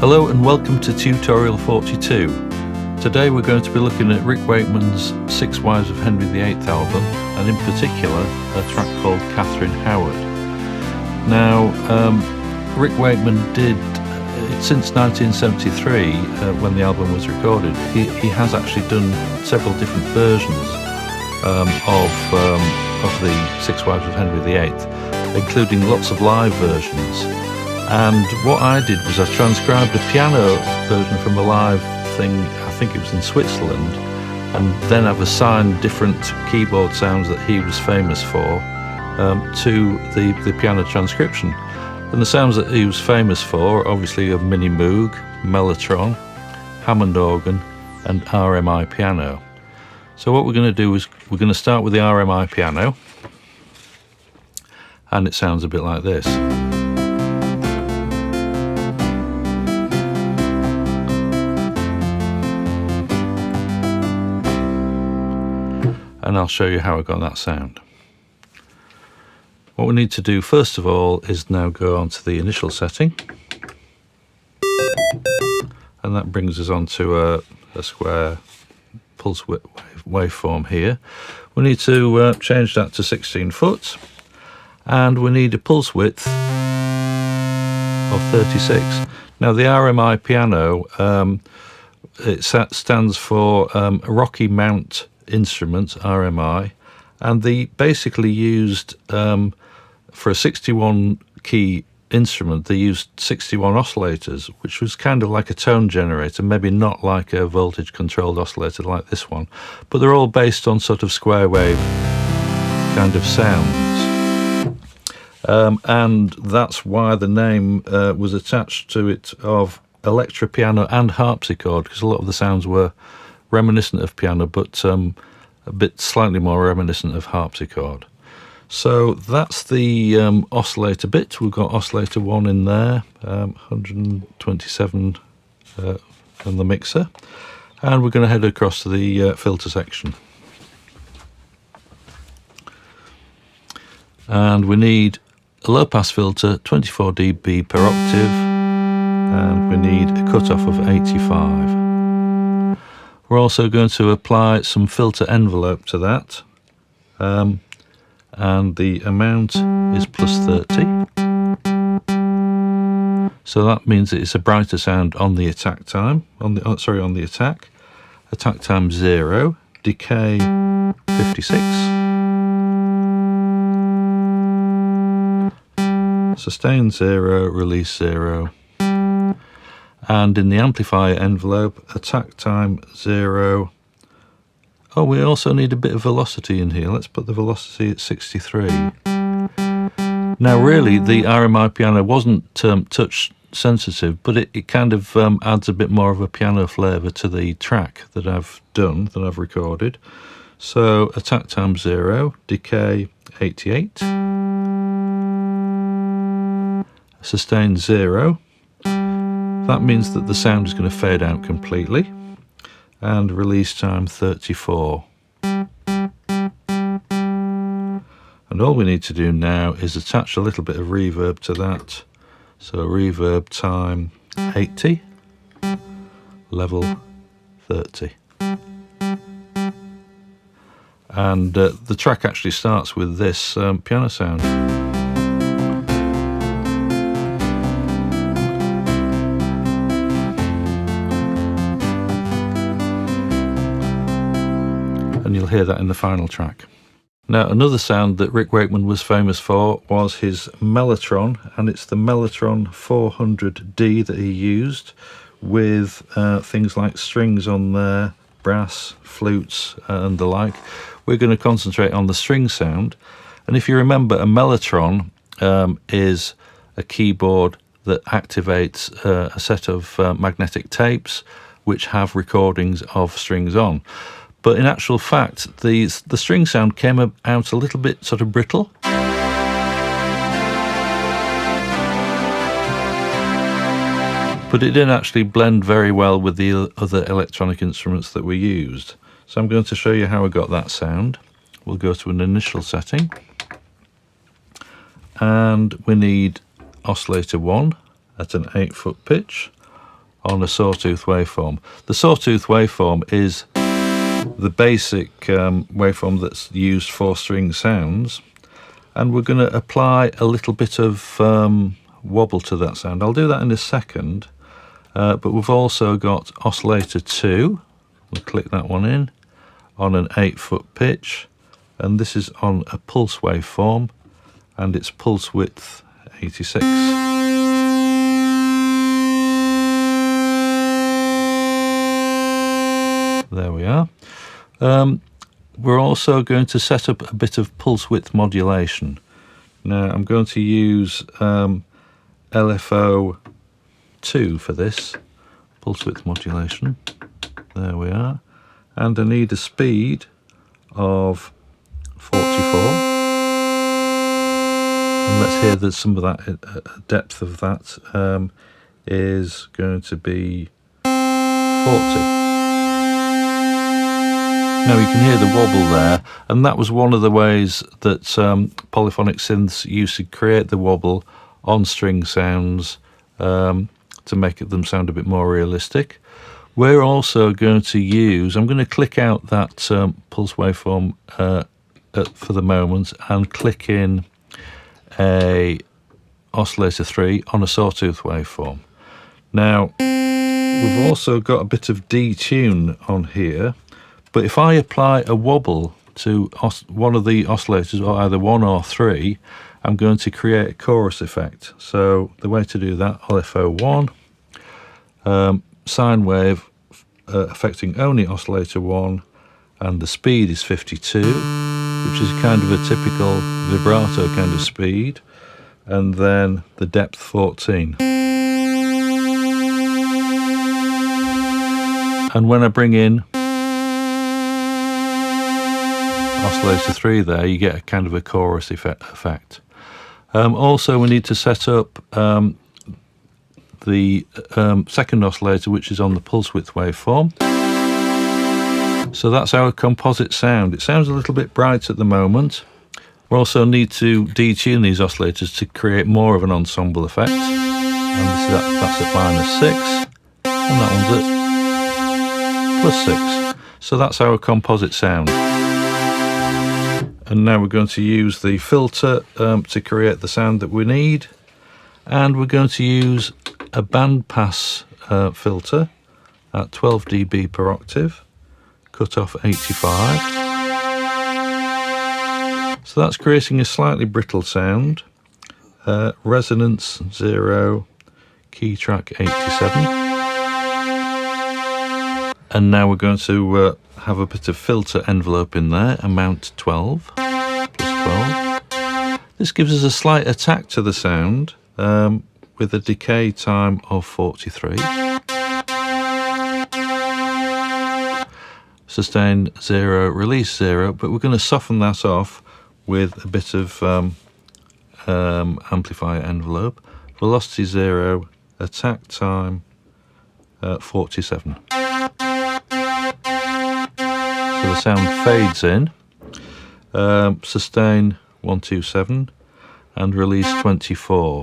Hello and welcome to tutorial 42. Today we're going to be looking at Rick Wakeman's Six Wives of Henry VIII album, and in particular a track called Catherine Howard. Now Rick Wakeman did, since 1973 when the album was recorded, he has actually done several different versions of the Six Wives of Henry VIII, including lots of live versions. And what I did was I transcribed a piano version from a live thing, I think it was in Switzerland, and then I've assigned different keyboard sounds that he was famous for to the piano transcription. And the sounds that he was famous for obviously are Mini Moog, Mellotron, Hammond Organ and RMI Piano. So what we're going to do is we're going to start with the RMI Piano, and it sounds a bit like this. And I'll show you how I got that sound. What we need to do first of all is now go on to the initial setting, and that brings us on to a square pulse width waveform here. We need to change that to 16 foot, and we need a pulse width of 36. Now the RMI Piano, it stands for Rocky Mount Instruments, RMI, and they basically used for a 61 key instrument they used 61 oscillators, which was kind of like a tone generator, maybe not like a voltage controlled oscillator like this one, but they're all based on sort of square wave kind of sounds, and that's why the name was attached to it of electro piano and harpsichord, because a lot of the sounds were reminiscent of piano, but a bit slightly more reminiscent of harpsichord. So that's the oscillator bit. We've got oscillator 1 in there, 127 on the mixer, and we're going to head across to the filter section. And we need a low pass filter, 24 dB per octave, and we need a cutoff of 85. We're also going to apply some filter envelope to that, and the amount is plus 30. So that means that it's a brighter sound on the attack time, on the attack. Attack time 0, decay 56, sustain 0, release 0. And in the amplifier envelope, attack time 0. Oh, we also need a bit of velocity in here. Let's put the velocity at 63. Now really the RMI Piano wasn't touch sensitive, but it kind of adds a bit more of a piano flavour to the track that I've done, that I've recorded. So attack time 0, decay 88, sustain 0. That means that the sound is going to fade out completely, and release time 34. And all we need to do now is attach a little bit of reverb to that. So reverb time 80, level 30. And the track actually starts with this piano sound. And you'll hear that in the final track. Now another sound that Rick Wakeman was famous for was his Mellotron, and it's the Mellotron 400D that he used with things like strings on there, brass, flutes and the like. We're going to concentrate on the string sound, and if you remember, a Mellotron is a keyboard that activates a set of magnetic tapes which have recordings of strings on. But in actual fact, the string sound came out a little bit sort of brittle. But it didn't actually blend very well with the other electronic instruments that we used. So I'm going to show you how I got that sound. We'll go to an initial setting. And we need oscillator 1 at an 8-foot pitch, on a sawtooth waveform. The sawtooth waveform is the basic waveform that's used for string sounds, and we're going to apply a little bit of wobble to that sound. I'll do that in a second, but we've also got oscillator 2. We'll click that one in on an 8-foot pitch, and this is on a pulse waveform, and it's pulse width 86. There we are. We're also going to set up a bit of pulse width modulation. Now I'm going to use LFO 2 for this, pulse width modulation. There we are. And I need a speed of 44. And let's hear that some of that depth of that is going to be 40. Now you can hear the wobble there, and that was one of the ways that polyphonic synths used to create the wobble on string sounds to make them sound a bit more realistic. We're also going to use, I'm going to click out that pulse waveform for the moment and click in a oscillator 3 on a sawtooth waveform. Now we've also got a bit of detune on here. But if I apply a wobble to one of the oscillators, or either 1 or 3, I'm going to create a chorus effect. So the way to do that, LFO1, sine wave affecting only oscillator 1, and the speed is 52, which is kind of a typical vibrato kind of speed, and then the depth 14. And when I bring in oscillator 3 there, you get a kind of a chorus effect. Also we need to set up the second oscillator, which is on the pulse width waveform. So that's our composite sound. It sounds a little bit bright at the moment. We also need to detune these oscillators to create more of an ensemble effect. And that's at -6, and that one's at +6. So that's our composite sound. And now we're going to use the filter to create the sound that we need, and we're going to use a bandpass filter at 12 dB per octave, cutoff 85. So that's creating a slightly brittle sound, resonance 0, key track 87. And now we're going to have a bit of filter envelope in there, amount 12, +12. This gives us a slight attack to the sound with a decay time of 43. Sustain 0, release 0, but we're going to soften that off with a bit of amplifier envelope. Velocity 0, attack time 47. So the sound fades in, sustain 127 and release 24.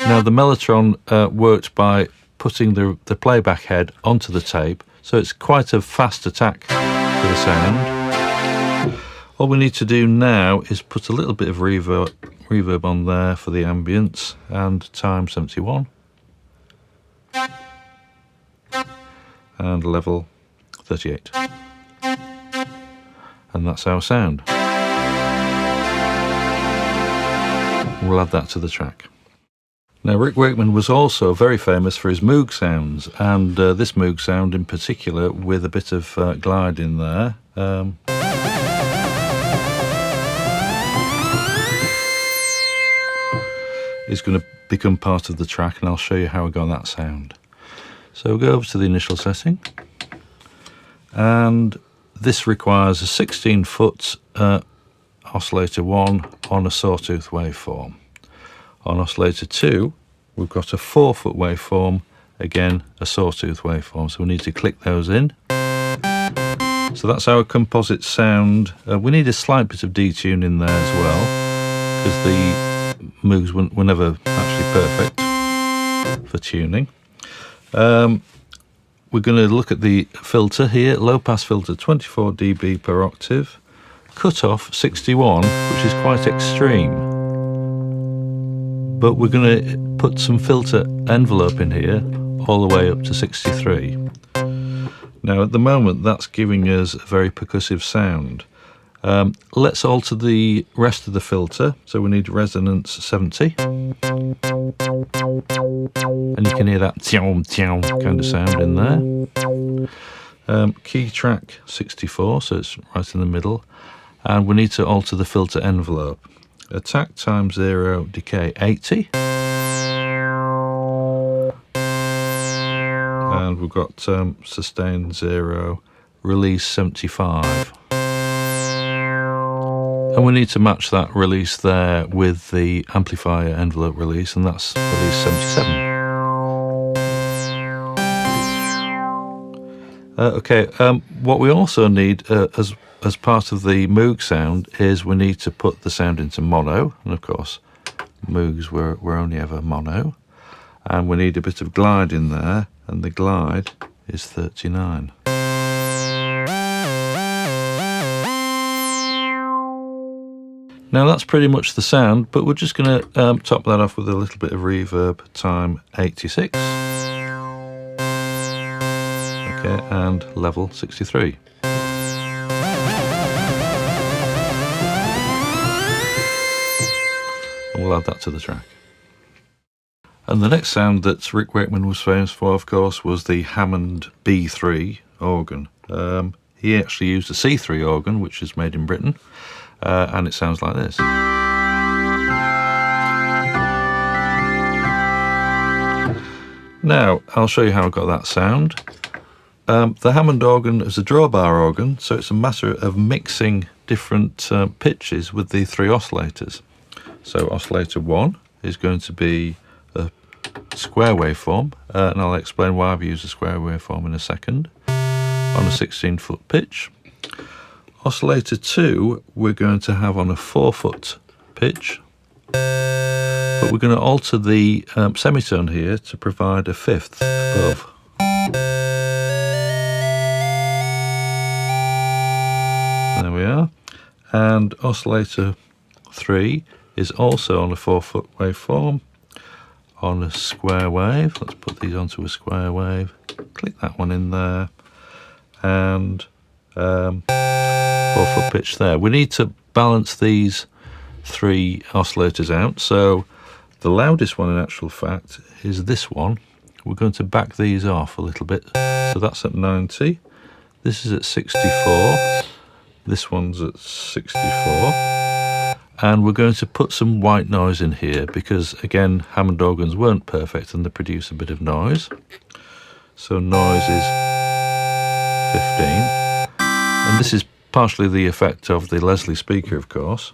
Now the Mellotron worked by putting the playback head onto the tape, so it's quite a fast attack to the sound. All we need to do now is put a little bit of reverb on there for the ambience, and time 71. And level 38. And that's our sound. We'll add that to the track. Now Rick Wakeman was also very famous for his Moog sounds, and this Moog sound in particular with a bit of glide in there. Is going to become part of the track, and I'll show you how I got that sound. So we'll go over to the initial setting, and this requires a 16-foot oscillator 1 on a sawtooth waveform. On oscillator 2, we've got a 4-foot waveform, again a sawtooth waveform, so we need to click those in. So that's our composite sound. We need a slight bit of detune in there as well, because the Moogs were never actually perfect. for tuning. We're going to look at the filter here, low pass filter 24 dB per octave, cutoff 61, which is quite extreme. But we're going to put some filter envelope in here all the way up to 63. Now at the moment that's giving us a very percussive sound. Let's alter the rest of the filter. So we need resonance 70. And you can hear that tiow tiow kind of sound in there. Key track 64, so it's right in the middle. And we need to alter the filter envelope. Attack time 0, decay 80. And we've got sustain 0, release 75. And we need to match that release there with the amplifier envelope release, and that's release 77. What we also need as part of the Moog sound is we need to put the sound into mono, and of course Moogs were only ever mono, and we need a bit of glide in there, and the glide is 39. Now that's pretty much the sound, but we're just going to top that off with a little bit of reverb, time 86. Okay, and level 63. And we'll add that to the track. And the next sound that Rick Wakeman was famous for, of course, was the Hammond B3 organ. He actually used a C3 organ, which is made in Britain. And it sounds like this. Now, I'll show you how I got that sound. The Hammond organ is a drawbar organ, so it's a matter of mixing different pitches with the 3 oscillators. So oscillator 1 is going to be a square waveform, and I'll explain why I've used a square waveform in a second, on a 16-foot pitch. Oscillator 2 we're going to have on a 4-foot pitch, but we're going to alter the semitone here to provide a 5th above. There we are. And oscillator 3 is also on a 4-foot waveform, on a square wave. Let's put these onto a square wave. Click that one in there, and 4-foot pitch there. We need to balance these 3 oscillators out, so the loudest one in actual fact is this one. We're going to back these off a little bit, so that's at 90, this is at 64, this one's at 64, and we're going to put some white noise in here because again Hammond organs weren't perfect and they produce a bit of noise, so noise is 15. And this is partially the effect of the Leslie speaker, of course.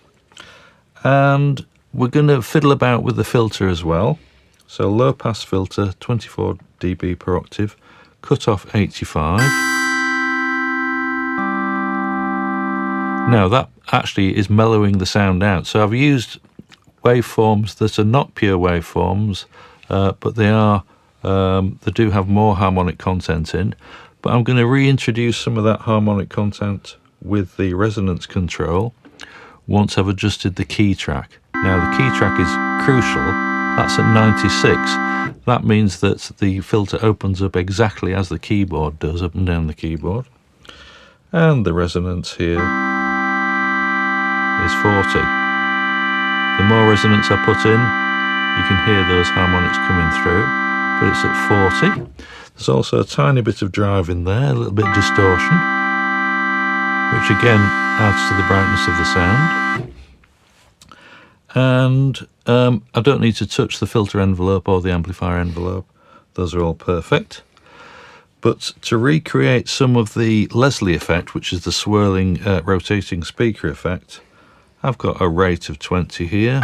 And we're going to fiddle about with the filter as well. So low pass filter, 24 dB per octave, cutoff 85. Now that actually is mellowing the sound out. So I've used waveforms that are not pure waveforms, but they do have more harmonic content in. But I'm going to reintroduce some of that harmonic content with the resonance control once I've adjusted the key track. Now the key track is crucial, that's at 96. That means that the filter opens up exactly as the keyboard does, up and down the keyboard. And the resonance here is 40. The more resonance I put in, you can hear those harmonics coming through, but it's at 40. There's also a tiny bit of drive in there, a little bit of distortion, which again adds to the brightness of the sound. And I don't need to touch the filter envelope or the amplifier envelope. Those are all perfect. But to recreate some of the Leslie effect, which is the swirling, rotating speaker effect, I've got a rate of 20 here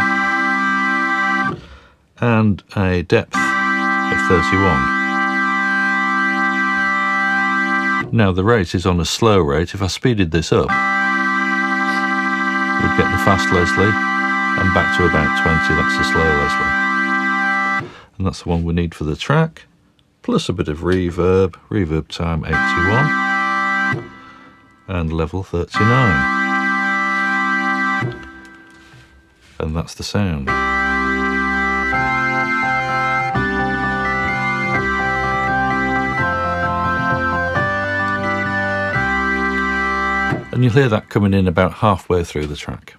and a depth of 31. Now the rate is on a slow rate. If I speeded this up, we'd get the fast Leslie and back to about 20, that's the slow Leslie. and that's the one we need for the track, plus a bit of reverb, reverb time 81, and level 39. And that's the sound. And you'll hear that coming in about halfway through the track.